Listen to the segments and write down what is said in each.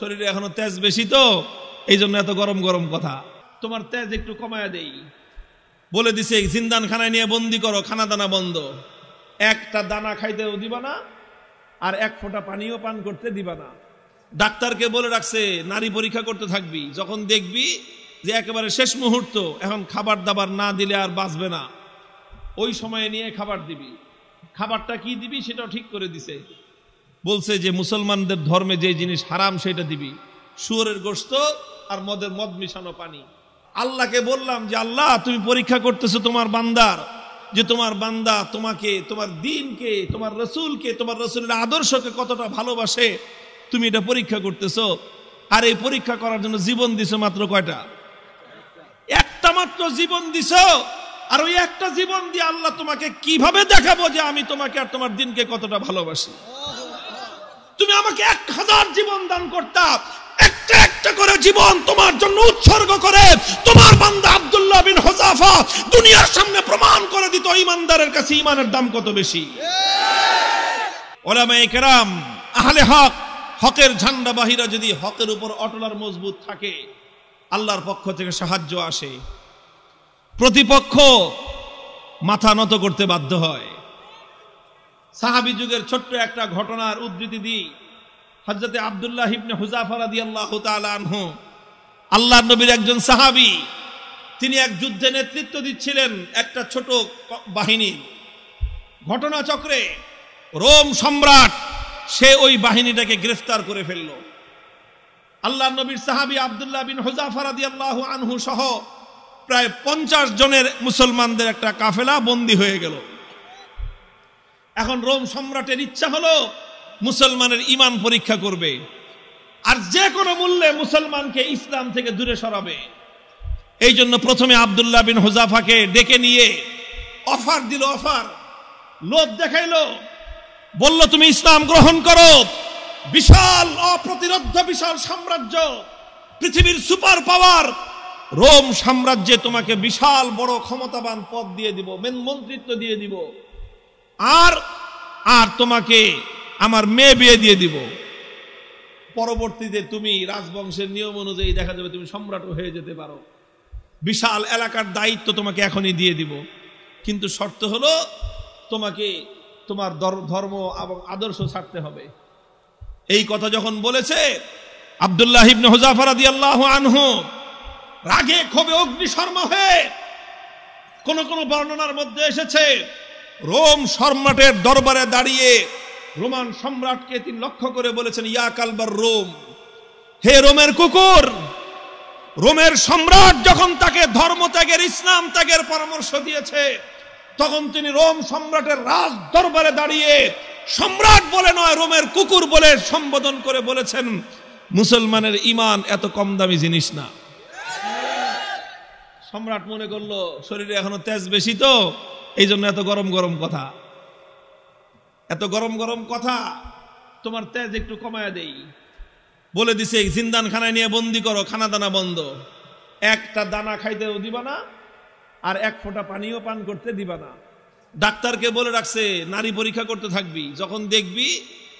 শরীরে এখনো তেজ বেশি তো এই জন্য এত গরম গরম কথা। তোমার তেজ একটু কমায়া দেই বলে দিছে, জিন্দান খানায় নিয়ে বন্দি করো, খানা দানা বন্ধ, একটা দানা খাইতেও দিবা না আর এক ফোঁটা পানিও পান করতে দিবা না। ডাক্তারকে বলে রাখছে নারী পরীক্ষা করতে থাকবি, যখন দেখবি যে একেবারে শেষ মুহূর্ত, এখন খাবার দাবার না দিলে আর বাঁচবে না, ওই সময়ে নিয়ে খাবার দিবি। খাবারটা কি দিবি সেটাও ঠিক করে দিছে, বলছে যে মুসলমানদের ধর্মে যে জিনিস হারাম সেটা দিবি, শুয়োরের গোশত আর মদ মিশানো পানি। আল্লাহকে বললাম যে আল্লাহ তুমি পরীক্ষা করতেছো তোমার বান্দার, যে তোমার বান্দা তোমাকে, তোমার দ্বীনকে, তোমার রসুলকে, তোমার রসুলের আদর্শকে কতটা ভালোবাসে তুমি এটা পরীক্ষা করতেছো। আর এই পরীক্ষা করার জন্য জীবন দিছো মাত্র কয়টা? একটা মাত্র জীবন দিছো। আর ওই একটা জীবন দিয়ে আল্লাহ তোমাকে কিভাবে দেখাবো যে আমি তোমাকে আর তোমার দ্বীনকে কতটা ভালোবাসি। তুমি আমাকে 1000 জীবন দান করতা, একটা একটা করে জীবন তোমার জন্য উৎসর্গ করে তোমার বান্দা আব্দুল্লাহ বিন হুযাফা দুনিয়ার সামনে প্রমাণ করে দিত ঈমানদারের কাছে ঈমানের দাম কত বেশি। উলামায়ে কেরাম, আহলে হক, হকের ঝান্ডা বাহিরা যদি হকের উপর অটল আর মজবুত থাকে, আল্লাহর পক্ষ থেকে সাহায্য আসে, প্রতিপক্ষ মাথা নত করতে বাধ্য হয়। সাহাবী যুগের ছোট্ট একটা ঘটনার উদ্ধৃতি দিই। হযরতে আব্দুল্লাহ ইবনে হুযাফা রাদিয়াল্লাহু তাআলা আনহু, আল্লাহর নবীর একজন সাহাবী, তিনি এক যুদ্ধে নেতৃত্ব দিচ্ছিলেন একটা ছোট বাহিনীর। ঘটনাচক্রে রোম সম্রাট সে ওই বাহিনীটাকে গ্রেফতার করে ফেলল। আল্লাহর নবীর সাহাবী আব্দুল্লাহ বিন হুযাফা রাদিয়াল্লাহু আনহু সহ প্রায় 50 জনের মুসলমানদের একটা কাফেলা বন্দী হয়ে গেল। এখন রোম সম্রাটের ইচ্ছা হলো মুসলমানের ঈমান পরীক্ষা করবে আর যে কোনো মূল্যে মুসলমানকে ইসলাম থেকে দূরে সরাবে। এই জন্য প্রথমে আব্দুল্লাহ বিন হুযাফাকে ডেকে নিয়ে অফার দিল, অফার, লোভ দেখাইলো, বলল তুমি ইসলাম গ্রহণ করো, বিশাল অপ্রতিরোধ্য বিশাল সাম্রাজ্য, পৃথিবীর সুপার পাওয়ার রোম সাম্রাজ্যে তোমাকে বিশাল বড় ক্ষমতাবান পদ দিয়ে দিব, মন্ত্রিত্ব দিয়ে দিব, আর আর তোমাকে আমার মেয়ে বিয়ে দিয়ে দিব। পরবর্তীতে তুমি রাজবংশের নিয়ম অনুযায়ী দেখা যাবে তুমি সম্রাটও হয়ে যেতে পারো, বিশাল এলাকার দায়িত্ব তোমাকে এখনই দিয়ে দিব, কিন্তু শর্ত হলো তোমাকে তোমার ধর্ম এবং আদর্শ ছাড়তে হবে। এই কথা যখন বলেছে, আব্দুল্লাহ ইবনে হুযাফা রাদিয়াল্লাহু আনহু রাগে ক্ষোভে অগ্নিশর্মা হয়ে, কোন কোন বর্ণনার মধ্যে এসেছে রোম সম্রাটের দরবারে দাঁড়িয়ে রোমান সম্রাটকে তিনি লক্ষ্য করে বলেছেন, ইয়া কালবার রোম, হে রোমের কুকুর। রোমের সম্রাট যখন তাকে ধর্ম ত্যাগের, ইসলাম ত্যাগের পরামর্শ দিয়েছে, তখন তিনি রোম সম্রাটের রাজ দরবারে দাঁড়িয়ে সম্রাট বলে নয়, রোমের কুকুর বলে সম্বোধন করে বলেছেন, মুসলমানের ঈমান এত কম দামি জিনিস না। সম্রাট মনে করলো শরীরে এখনো তেজ বেশি তো এই জন্য এত গরম গরম কথা, এত গরম গরম কথা, তোমার তেজ একটু কমায়া দেই বলে দিছে, জিন্দান খানায় নিয়ে বন্দি করো, খানা দানা বন্ধ, একটা দানা খাইতেও দিবা না আর এক ফোঁটা পানিও পান করতে দিবা না। ডাক্তারকে বলে রাখছে নারী পরীক্ষা করতে থাকবি, যখন দেখবি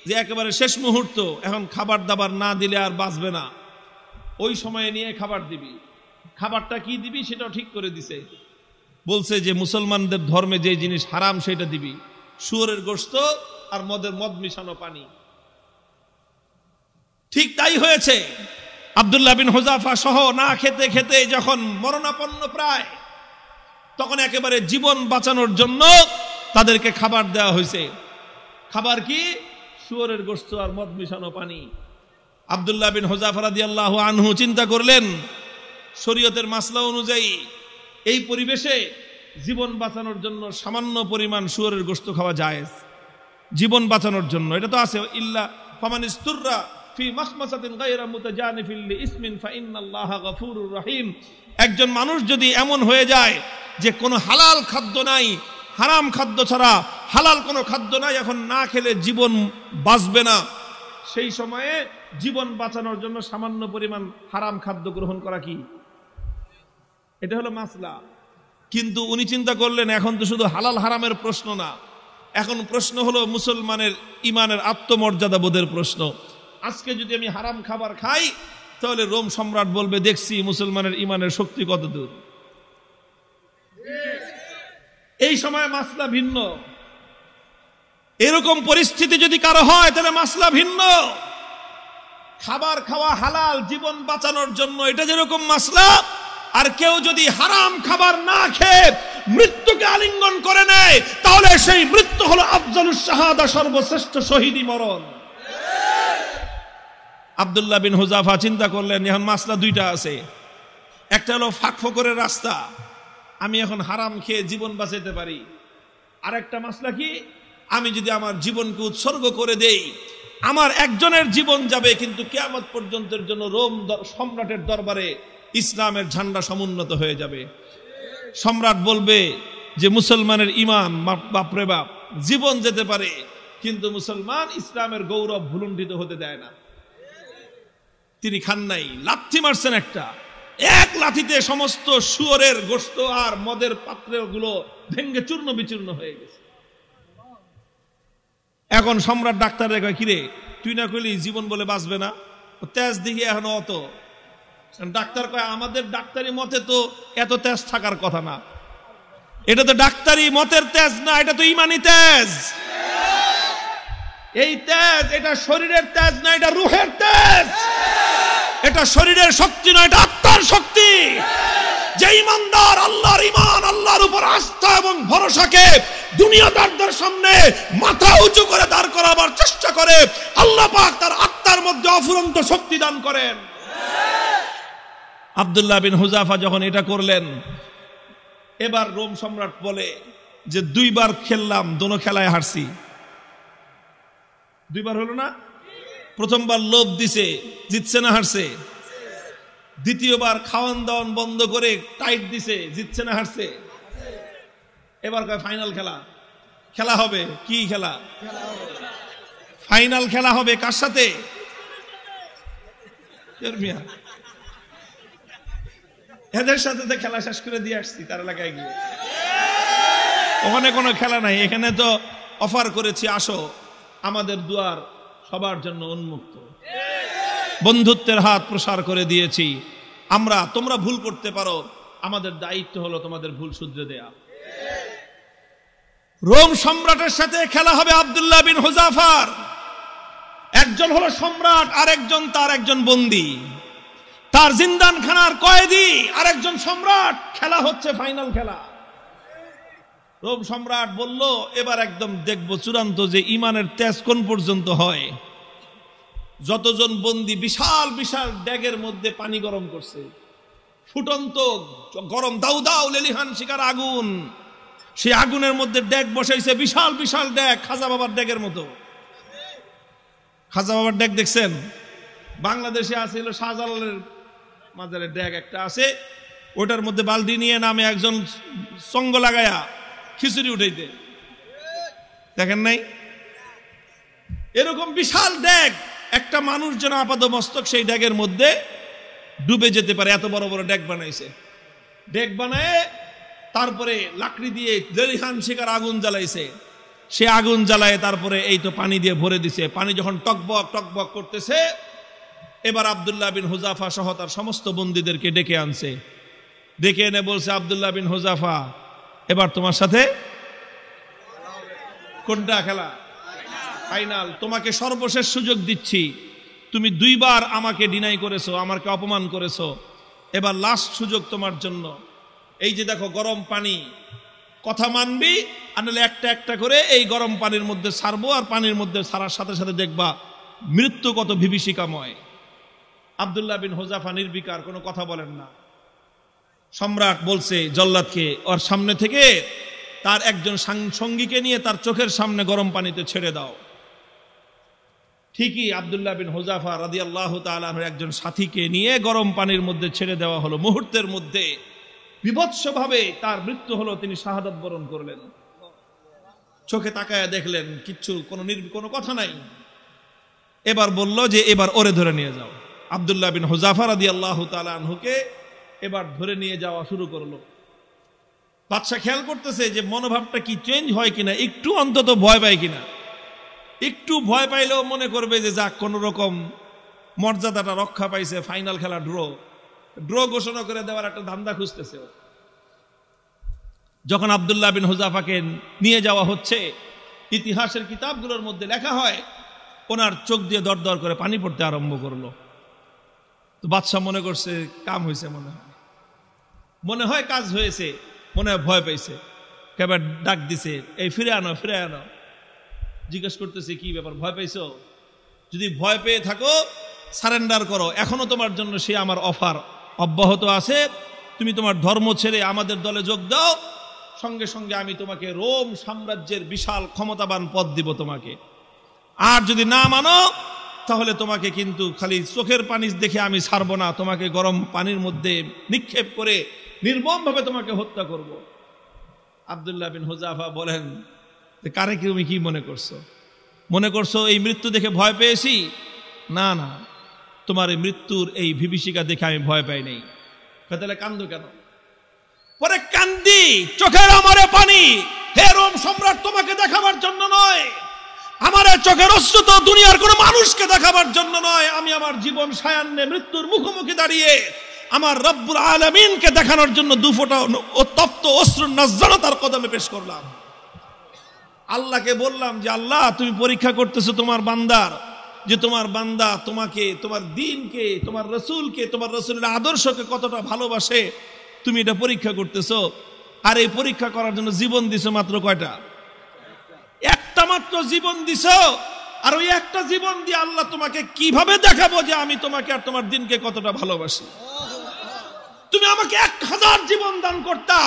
যে একেবারে শেষ মুহূর্ত, এখন খাবার দাবার না দিলে আর বাঁচবে না, ওই সময়ে নিয়ে খাবার দিবি। খাবারটা কি দিবি সেটাও ঠিক করে দিছে, বলছে যে মুসলমানদের ধর্মে যে জিনিস হারাম সেটা দিবি, শুয়োরের গোশত আর মদ মিশানো পানি। ঠিক তাই হয়েছে। আব্দুল্লাহ বিন হুযাফা সহ না খেতে খেতে যখন মরণাপন্ন প্রায়, তখন একেবারে জীবন বাঁচানোর জন্য তাদেরকে খাবার দেওয়া হয়েছে। খাবার কি? শুয়োরের গোশত আর মদ মিশানো পানি। আব্দুল্লাহ বিন হুযাফা রাদিয়াল্লাহু আনহু চিন্তা করলেন, শরীয়তের মাসলা অনুযায়ী এই পরিবেশে জীবন বাঁচানোর জন্য সামান্য পরিমাণ শুয়োরের গোশত খাওয়া জায়েজ, জীবন বাঁচানোর জন্য। এটা তো আছে, ইল্লা ফামানিস্তুররা ফি মাখমাসাতিন গায়রা মুতাজানিফিল লিইসমিন ফাইন্নাল্লাহা গফুরুর রহিম। একজন মানুষ যদি এমন হয়ে যায় যে কোনো হালাল খাদ্য নাই, হারাম খাদ্য ছাড়া হালাল কোনো খাদ্য নাই, এখন না খেলে জীবন বাঁচবে না, সেই সময়ে জীবন বাঁচানোর জন্য সামান্য পরিমাণ হারাম খাদ্য গ্রহণ করা কি, এটা হলো মাসলা। কিন্তু উনি চিন্তা করলেন এখন তো শুধু হালাল হারামের প্রশ্ন না, এখন প্রশ্ন হলো মুসলমানের ঈমানের আত্মমর্যাদা বোধের প্রশ্ন। আজকে যদি আমি হারাম খাবার খাই তাহলে রোম সম্রাট বলবে দেখছি মুসলমানের ইমানের শক্তি কত দূর। এই সময় মাসলা ভিন্ন। এরকম পরিস্থিতি যদি কারো হয় তাহলে মাসলা ভিন্ন। খাবার খাওয়া হালাল জীবন বাঁচানোর জন্য, এটা যেরকম মাসলা, আর কেউ যদি হারাম খাবার না খেয়ে মৃত্যুকে আলিঙ্গন করে নেয় তাহলে সেই মৃত্যু হলো আফজালুস শাহাদা, সর্বশ্রেষ্ঠ শহীদি মরণ। আব্দুল্লাহ বিন হুযাফা চিন্তা করলেন এখন মাসলা দুইটা আছে, একটা হলো ফাঁকফোকরের রাস্তা, আমি এখন হারাম খেয়ে জীবন বাঁচাতে পারি, আর একটা মাসলা কি, আমি যদি আমার জীবনকে উৎসর্গ করে দেই আমার একজনের জীবন যাবে কিন্তু কিয়ামত পর্যন্তের জন্য রোম সম্রাটের দরবারে ইসলামের ঝান্ডা সমুন্নত হয়ে যাবে। সম্রাট বলবে যে মুসলমানের ইমান বাপরে বাপ, জীবন যেতে পারে কিন্তু মুসলমান ইসলামের গৌরব ভুলুণ্ঠিত হতে দেয় না। তিনি খান নাই, লাথি মারছেন একটা, এক লাথিতে সমস্ত শুয়োরের গোশত আর মদের পাত্রগুলো ভেঙ্গে চূর্ণ বিচূর্ণ হয়ে গেছে। এখন সম্রাট ডাক্তার কয় কিরে তুই না কইলি জীবন বলে বাঁচবে না, তেজ দিকে এখন অত। ডাক্তার কয় আমাদের ডাক্তারি মতে তো এত তেজ থাকার কথা না, এটা তো ডাক্তারি মতের তেজ না, এটা তো ইমানি তেজ। এই তেজ এটা শরীরের তেজ না, এটা রুহের তেজ। এটা শরীরের শক্তি নয়, এটা আত্মার শক্তি। যে ইমানদার আল্লাহর ইমান, আল্লাহর উপর আস্থা এবং ভরসাকে দুনিয়াদারদের সামনে মাথা উঁচু করে দাঁড় করাবার চেষ্টা করে, আল্লাহ পাক তার আত্মার মধ্যে অফুরন্ত শক্তি দান করেন। আব্দুল্লাহ বিন হুযাফা যখন এটা করলেন, এবার রোম সম্রাট বলে যে দুইবার খেললাম, দোনো খেলায় হারছি। দুইবার হলো না, প্রথমবার লোভ দিছে, জিতছে না হারছে। দ্বিতীয়বার খাওয়ান দাওয়ান বন্ধ করে টাইট দিছে, জিতছে না হারছে। এবার কয় ফাইনাল খেলা, খেলা হবে। কি খেলা? ফাইনাল খেলা হবে। কার সাথে? এদের সাথে তো খেলা শেষ করে দিয়ে আসছি তার এলাকায় গিয়ে। ওখানে কোনো খেলা নাই, এখানে তো অফার করেছি আসো, আমাদের দুয়ার সবার জন্য উন্মুক্ত, বন্ধুত্বের হাত প্রসার করে দিয়েছি আমরা। তোমরা ভুল করতে পারো, আমাদের দায়িত্ব হলো তোমাদের ভুল শুধরে দেয়া। রোম সম্রাটের সাথে খেলা হবে আব্দুল্লাহ বিন হুযাফার। একজন হলো সম্রাট, আর একজন তার একজন বন্দী, তার জিন্দানখানার কয়েদি, আর একজন সম্রাট। খেলা হচ্ছে ফাইনাল খেলা। রোম সম্রাট বলল এবার একদম দেখবো চূড়ান্ত যে ইমানের তেজ কোন পর্যন্ত হয়। যতজন বন্দী বিশাল বিশাল ড্যাগের মধ্যে পানি গরম করছে, ফুটন্ত গরম দাউ দাউ লেলিহান শিকার আগুন, সেই আগুনের মধ্যে ড্যাগ বসাইছে, বিশাল বিশাল ড্যাগ, খাজা বাবার ড্যাগের মতো। খাজা বাবার ড্যাগ দেখছেন? বাংলাদেশে আছে হলো শাহজালালের মাজারের ড্যাগ একটা আছে, ওটার মধ্যে বালতি নিয়ে নামে একজন সঙ্গ লাগায়া খিচুড়ি উঠাইতে, দেখেন নাই? এরকম বিশাল ড্যাগ, একটা মানুষ যেন আপাত মস্তক সেই ড্যাগের মধ্যে ডুবে যেতে পারে, এত বড় বড় ড্যাগ বানাইছে। ড্যাগ বানায় তারপরে লাকড়ি দিয়ে লেলিহান শিকার আগুন জ্বালাইছে, সে আগুন জ্বালায় তারপরে এই তো পানি দিয়ে ভরে দিছে। পানি যখন টকবক টকবক করতেছে, এবার আব্দুল্লাহ বিন হুযাফা সহ তার সমস্ত বন্দীদেরকে ডেকে আনছে। ডেকে এনে বলছে, আব্দুল্লাহ বিন হুযাফা এবার তোমার সাথে কোনটা খেলা? ফাইনাল। তোমাকে সর্বশেষ সুযোগ দিচ্ছি, তুমি দুইবার আমাকে ডিনাই করেছো, আমাকে অপমান করেছো, এবার লাস্ট সুযোগ তোমার জন্য। এই যে দেখো গরম পানি, কথা মানবি আর নাহলে একটা একটা করে এই গরম পানির মধ্যে ছাড়বো, আর পানির মধ্যে ছাড়ার সাথে সাথে দেখবা মৃত্যু কত বিভীষিকাময়। আব্দুল্লাহ বিন হুযাফা নির্বিকার, কোনো কথা বলেন না। সম্রাট বলছে জল্লাদকে ওর সামনে থেকে তার একজন সঙ্গীকে নিয়ে তার চোখের সামনে গরম পানিতে ছেড়ে দাও। ঠিকই আব্দুল্লাহ বিন হুযাফা রাদিয়াল্লাহু তাআলা আনহু একজন সাথীকে নিয়ে গরম পানির মধ্যে ছেড়ে দেওয়া হলো। মুহূর্তের মধ্যে বিভৎসভাবে তার মৃত্যু হলো, তিনি শাহাদাত বরণ করলেন। চোখে তাকায়া দেখলেন কিচ্ছু, কোনো কথা নাই। এবার বলল যে এবার ওরে ধরে নিয়ে যাও। আব্দুল্লাহ বিন হুযাফা রাদিয়াল্লাহু তাআলা আনহুকে এবার ধরে নিয়ে যাওয়া শুরু করলো। বাদশা খেয়াল করতেছে যে মনোভাবটা কি চেঞ্জ হয় কিনা, একটু অন্তত ভয় পায় কিনা। একটু ভয় পাইলেও মনে করবে যে যাক কোন রকম মর্যাদাটা রক্ষা পাইছে, ফাইনাল খেলা ড্র ঘোষণা করে দেওয়ার একটা ধান্দা খুঁজতেছে। যখন আব্দুল্লাহ বিন হুযাফাকে নিয়ে যাওয়া হচ্ছে, ইতিহাসের কিতাবগুলোর মধ্যে লেখা হয় ওনার চোখ দিয়ে দর দর করে পানি পড়তে আরম্ভ করলো। তো বাদশাহ মনে করছে কাম হয়েছে, মনে হয় কাজ হয়েছে, মনে হয় ভয় পাইছে, কেবল ডাক দিছে, এই ফিরে আনো। জিজ্ঞেস করতেছে কি ব্যাপার, ভয় পাইছো? যদি ভয় পেয়ে থাকো সারেন্ডার করো, এখনো তোমার জন্য সে আমার অফার অব্যাহত আছে। তুমি তোমার ধর্ম ছেড়ে আমাদের দলে যোগ দাও, সঙ্গে সঙ্গে আমি তোমাকে রোম সাম্রাজ্যের বিশাল ক্ষমতাবান পদ দিব তোমাকে। আর যদি না মানো তাহলে তোমাকে কিন্তু খালি চোখের পানি দেখে আমি ছাড়বো না, তোমাকে গরম পানির মধ্যে নিক্ষেপ করে নির্মমভাবে তোমাকে হত্যা করব। আব্দুল্লাহ বিন হুযাফা বলেন, কারে তুমি কি মনে করছো এই মৃত্যু দেখে ভয় পেয়েছি? না, তোমার এই মৃত্যুর এই বিভীষিকা দেখে আমি ভয় পাই নাই। তাহলে কান্দো কেন? পরে কান্দি, চোখের আমারে পানি, হে রোম সম্রাট, তোমাকে দেখাবার জন্য নয়, আমার চোখের অশ্রু তো দুনিয়ার কোন মানুষকে দেখাবার জন্য নয়, আমি আমার জীবন সায়ান্নে মৃত্যুর মুখোমুখি দাঁড়িয়ে আমার রব্বুল আলামিনকে দেখানোর জন্য দুফোঁটা তপ্ত অশ্রুর নাজরানা তার কদমে পেশ করলাম। আল্লাহকে বললাম যে আল্লাহ, তুমি পরীক্ষা করতেছো তোমার বান্দার, যে তোমার বান্দা তোমাকে, তোমার দ্বীনকে, তোমার রাসূলকে, তোমার রাসূলের আদর্শকে কতটা ভালোবাসে, তুমি এটা পরীক্ষা করতেছো। আর এই পরীক্ষা করার জন্য জীবন দিছো মাত্র কয়টা? একটা মাত্র জীবন দিছো। আর ওই একটা জীবন দিয়ে আল্লাহ তোমাকে কিভাবে দেখাবো যে আমি তোমাকে আর তোমার দ্বীনকে কতটা ভালোবাসি? তুমি আমাকে 1000 জীবন দান করতা,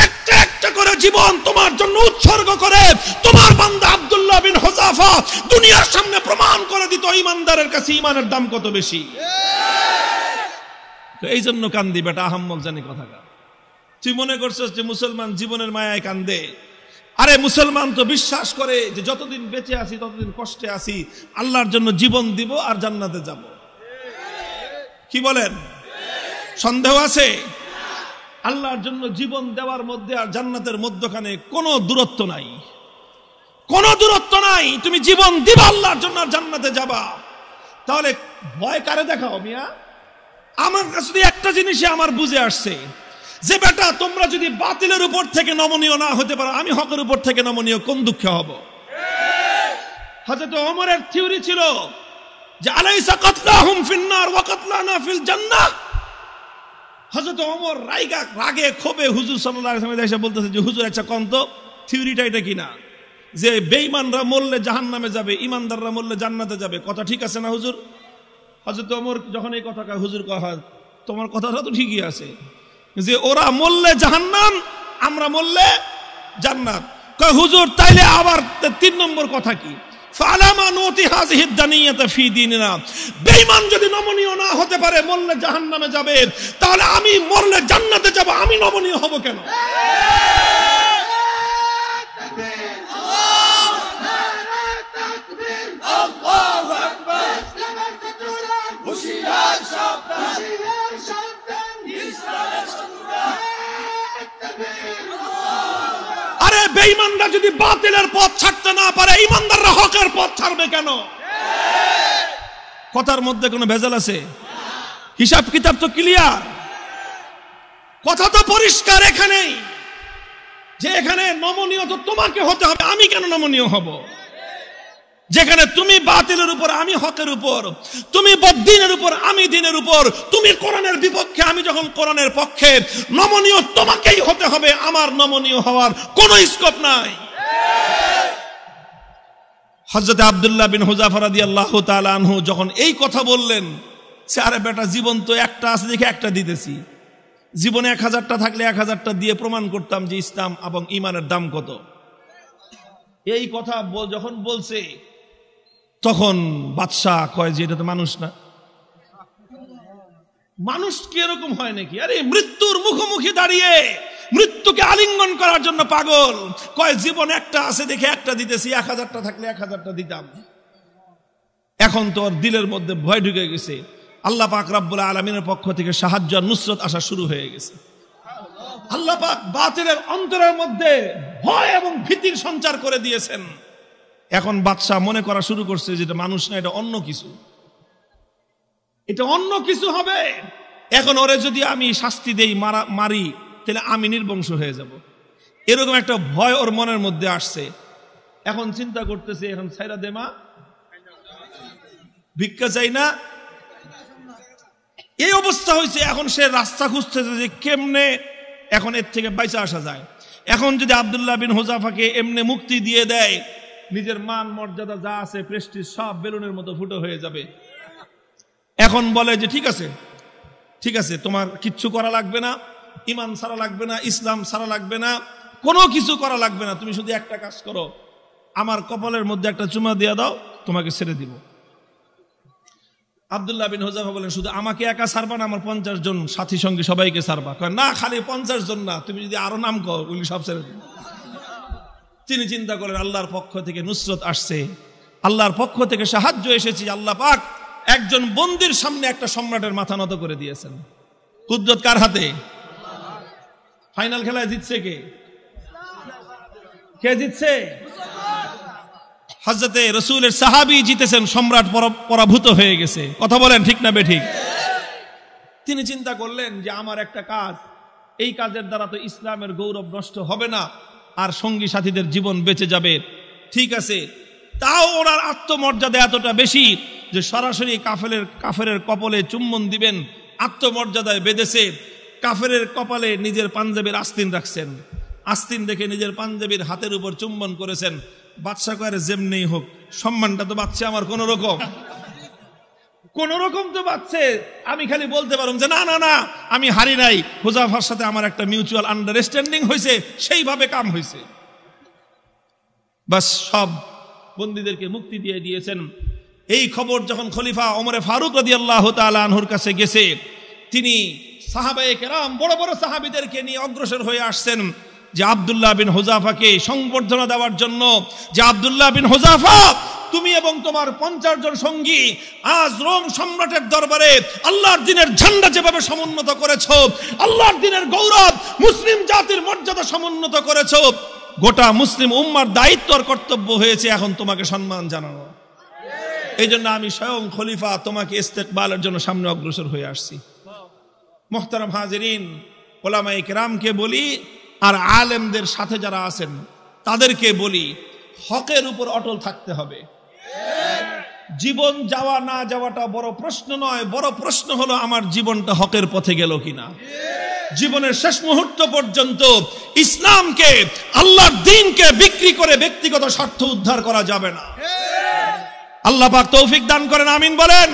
একটা একটা করে জীবন তোমার জন্য উৎসর্গ করে তোমার বান্দা আব্দুল্লাহ বিন হুযাফা দুনিয়ার সামনে প্রমাণ করে দিত ঈমানদারের কাছে ঈমানের দাম কত বেশি। তো এই জন্য কান্দি বেটা, আহাম্মক জানি কথাটা। তুই মনে করছিস যে মুসলমান জীবনের মায়ায় কান্দে? আরে মুসলমান তো বিশ্বাস করে যে যতদিন বেঁচে আছি ততদিন কষ্টে আছি, আল্লাহর জন্য জীবন দিব আর জান্নাতে যাব। কি বলেন? সন্দেহ আছে? আল্লাহর জন্য জীবন দেওয়ার মধ্যে আর জান্নাতের মধ্যখানে কোনো দূরত্ব নাই, কোনো দূরত্ব নাই। তুমি জীবন দিবা আল্লাহর জন্য আর জান্নাতে যাবা। তাহলে ভয় কারে দেখাও মিয়া? আমার কাছে একটা জিনিসই আমার বুঝে আসছে যে বেটা, তোমরা যদি বাতিলের উপর থেকে নমনীয় না হতে পারো, আমি হকের উপর থেকে নমনীয় কোন দুঃখে হব? হযরত ওমরের থিওরি ছিল যে আলাইসা কাতলাহুম ফিন্নার ওয়া কাতলানা ফিল জান্নাহ। হযরত ওমর রাগে ক্ষোভে হুজুর সাল্লাল্লাহু আলাইহি ওয়াসাল্লাম এসে বলতেছে যে হুজুর আচ্ছা কোন তো থিওরিটা এটা কিনা যে বেঈমানরা মরলে জাহান্নামে যাবে, ঈমানদাররা মরলে জান্নাতে যাবে, কথা ঠিক আছে না হুজুর? হযরত ওমর যখন এই কথা কয়, হুজুর কয় তোমার কথাটা তো ঠিকই আছে, যে ওরা মরলে জাহান্নাম, আমরা মরলে জান্নাত। কয় হুজুর তাইলে আবার 3 নম্বর কথা কি? ফালামা নুতি হাযিহিদ দানিয়াতা ফি দীনিনা। বেঈমান যদি নমনীয় না হতে পারে, মরলে জাহান্নামে যাবে, তাহলে আমি মরলে জান্নাতে যাব, আমি নমনীয় হব কেন? আল্লাহু আকবার। হুশিয়ার সাবধান, আরে বেঈমানরা যদি বাতিলের পথ ছাড়তে না পারে, ঈমানদাররা হকের পথ ছাড়বে কেন? কথার মধ্যে কোনো ভেজাল আছে? হিসাব কিতাব তো ক্লিয়ার, কথা তো পরিষ্কার এখানেই, যে এখানে নমনীয় তো তোমাকে হতে হবে, আমি কেন নমনীয় হব? যেখানে তুমি বাতিলের উপর, আমি হকের উপর, তুমি বদ্দীনের উপর, আমি দ্বীনের উপর, তুমি কোরআনের বিপক্ষে, আমি যখন কোরআনের পক্ষে, নমনীয় তোমাকেই হতে হবে, আমার নমনীয় হওয়ার কোনো স্কোপ নাই। হযরত আব্দুল্লাহ বিন হুযাফা রাদিয়াল্লাহু তাআলা আনহু যখন এই কথা বললেন, সে আরে বেটা জীবন তো একটা আছে দেখে একটা দিতেছি, জীবনে 1000টা থাকলে 1000টা দিয়ে প্রমাণ করতাম যে ইসলাম এবং ঈমানের দাম কত। এই কথা যখন বলছে তখন বাদশাহ কয় যে এটা তো মানুষ না, মানুষ কি এরকম হয় নাকি? আরে মৃত্যুর মুখোমুখি দাঁড়িয়ে মৃত্যুকে আলিঙ্গন করার জন্য পাগল, কয় জীবন একটা আছে দেখে একটা দিতেছি, 1000টা থাকলে 1000টা দিতাম। এখন তো ওর দিলের মধ্যে ভয় ঢুকে গেছে, আল্লাহ পাক রব্বুল আলামিনের পক্ষ থেকে সাহায্য আর নুসরত আসা শুরু হয়ে গেছে। আল্লাহ পাক বাতিলের অন্তরের মধ্যে ভয় এবং ভীতির সঞ্চার করে দিয়েছেন। এখন বাদশাহ মনে করা শুরু করছে যে এটা মানুষ না, এটা অন্য কিছু, এটা অন্য কিছু হবে। এখন ওরে যদি আমি শাস্তি দেই, মারি, তাহলে আমি নির্বংশ হয়ে যাব। এরকম একটা ভয় ওর মনের মধ্যে আসছে। এখন চিন্তা করতেছে, এখন ছাইরা দে মা, ভিক্ষা চাই না, এই অবস্থা হয়েছে। এখন সে রাস্তা খুঁজতেছে যে কেমনে এখন এর থেকে বাইচা আসা যায়। এখন যদি আব্দুল্লাহ বিন হুযাফাকে এমনি মুক্তি দিয়ে দেয়, নিজের মান মর্যাদা যা আছে, প্রেস্টিজ সব বেলুনের মতো ফুটো হয়ে যাবে। এখন বলে যে ঠিক আছে, ঠিক আছে, তোমার কিচ্ছু করা লাগবে না, ইমান ছাড়া লাগবে না, ইসলাম ছাড়া লাগবে না, কোনো কিছু করা লাগবে না, তুমি শুধু একটা কাজ করো, আমার কপালের মধ্যে একটা চুমা দিয়ে দাও, তোমাকে ছেড়ে দিব। আব্দুল্লাহ বিন হুযাফা বলেন, শুধু আমাকে একা ছাড়বা না, আমার 50 জন সাথী সঙ্গে সবাইকে ছাড়বা। না, খালি 50 জন না, তুমি যদি আরো নাম কর, ওগুলি সব ছেড়ে দিন। তিনি চিন্তা করেন, আল্লাহর পক্ষ থেকে নুসরত আসছে, আল্লাহর পক্ষ থেকে সাহায্য এসেছে। আল্লাহ পাক একজন বন্দির সামনে একটা সম্রাটের মাথা নত করে দিয়েছেন। কুদরত কার হাতে? ফাইনাল খেলায় জিতছে কে? কে জিতছে? হযরতে রাসূলের সাহাবী জিতেছেন, সম্রাট পরাভূত হয়ে গেছে। কথা বলেন ঠিক না বেঠিক? তিনি চিন্তা করলেন যে আমার একটা কাজ, এই কাজের দ্বারা তো ইসলামের গৌরব নষ্ট হবে না, আর সঙ্গী সাথীদের জীবন বেঁচে যাবে। ঠিক আছে, তাও ওনার আত্মমর্যাদা এতটা বেশি যে সরাসরি কাফেরের কপালে চুম্বন দিবেন, আত্মমর্যাদায় বেঁধেছে। কাফেরের কপালে নিজের পাঞ্জাবির আস্তিন রাখছেন, আস্তিন দেখে নিজের পাঞ্জাবির হাতের উপর চুম্বন করেছেন। বাদশা কয়ে যেমনি হোক, সম্মানটা তো বাঁচছে আমার কোন রকম তো বাঁচছে। আমি খালি বলতে পারলাম যে না না না, আমি হারি নাই, হুযাফার সাথে আমার একটা মিউচুয়াল আন্ডারস্ট্যান্ডিং হয়েছে, সেইভাবে কাম হয়েছে। বাস সব বন্দীদেরকে মুক্তি দিয়ে দিয়েছেন। এই খবর যখন খলিফা ওমরে ফারুক রাদিয়াল্লাহু তাআলা আনহুর কাছে গেছে, তিনি সাহাবায়ে কেরাম বড় বড় সাহাবীদেরকে নিয়ে অগ্রসর হয়ে আসছেন যে আব্দুল্লাহ বিন হুযাফাকে সংবর্ধনা দেওয়ার জন্য, যে আব্দুল্লাহ বিন হুযাফা, তুমি এবং তোমার 50 জন সঙ্গী আজ রোম সম্রাটের দরবারে আল্লাহর দ্বীনের ঝান্ডা যেভাবে সমুন্নত করেছো, আল্লাহর দ্বীনের গৌরব, মুসলিম জাতির মর্যাদা সমুন্নত করেছো, গোটা মুসলিম উম্মার দায়িত্ব আর কর্তব্য হয়েছে এখন তোমাকে সম্মান জানানো। এই জন্য আমি স্বয়ং খলিফা তোমাকে ইস্তেকবালের জন্য সামনে অগ্রসর হয়ে আসছি। মুহতারাম হাজিরিন, উলামায়ে কেরামকে বলি আর আলেমদের সাথে যারা আছেন তাদেরকে বলি, হকের উপর অটল থাকতে হবে। জীবন যাওয়া না যাওয়াটা বড় প্রশ্ন নয়, বড় প্রশ্ন হলো আমার জীবনটা হকের পথে গেল কিনা। জীবনের শেষ মুহূর্ত পর্যন্ত ইসলামকে, আল্লাহর দ্বীনকে বিক্রি করে ব্যক্তিগত স্বার্থ উদ্ধার করা যাবে না। আল্লাহ পাক তৌফিক দান করেন, আমিন বলেন।